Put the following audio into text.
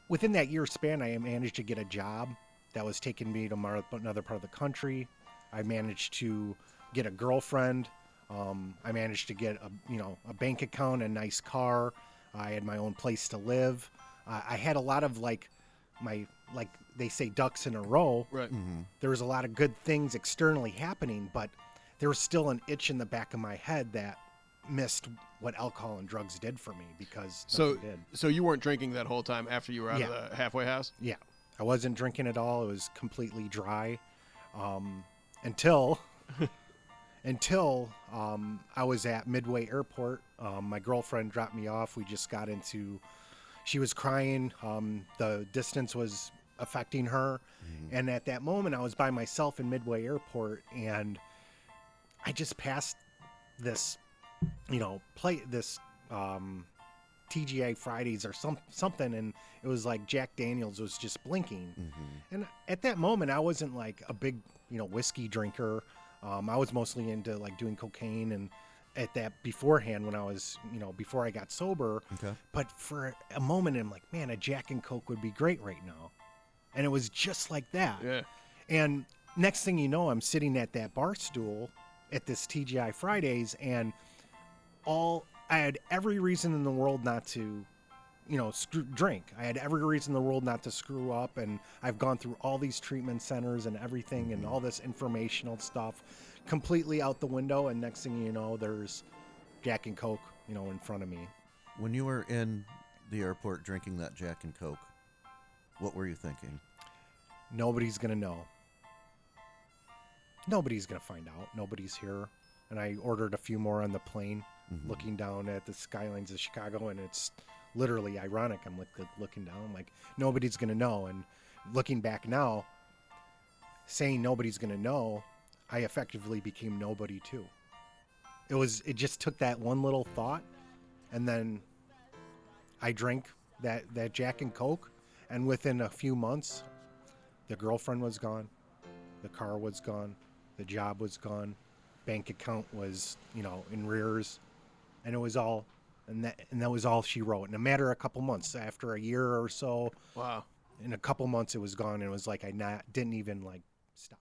within that year span, I managed to get a job that was taking me to another part of the country. I managed to get a girlfriend. I managed to get a bank account, a nice car. I had my own place to live. I had a lot of like they say ducks in a row. Right. There was a lot of good things externally happening, but there was still an itch in the back of my head that missed what alcohol and drugs did for me because nothing did. So you weren't drinking that whole time after you were out Yeah. of the halfway house? Yeah, I wasn't drinking at all. It was completely dry until I was at Midway Airport. My girlfriend dropped me off. We just got into. She was crying. The distance was affecting her, and at that moment, I was by myself in Midway Airport, and I just passed this, TGI Fridays or something, and it was like Jack Daniels was just blinking. And at that moment, I wasn't like a big, whiskey drinker. I was mostly into like doing cocaine and at that beforehand when I was, before I got sober. Okay. But for a moment, I'm like, man, a Jack and Coke would be great right now. And it was just like that. Yeah. And next thing you know, I'm sitting at that bar stool at this TGI Fridays, and I had every reason in the world not to, drink. I had every reason in the world not to screw up, and I've gone through all these treatment centers and everything and all this informational stuff completely out the window, and next thing you know, there's Jack and Coke, in front of me. When you were in the airport drinking that Jack and Coke, what were you thinking? Nobody's going to know. Nobody's going to find out. Nobody's here. And I ordered a few more on the plane, looking down at the skylines of Chicago, and it's literally ironic. I'm looking down, I'm like, nobody's going to know. And looking back now, saying nobody's going to know, I effectively became nobody too. It just took that one little thought, and then I drank that Jack and Coke, and within a few months, the girlfriend was gone, the car was gone, the job was gone, bank account was, in rears, and it was all, and that was all she wrote. In a matter of a couple months, after a year or so, Wow. in a couple months it was gone, and it was like I didn't even like stop.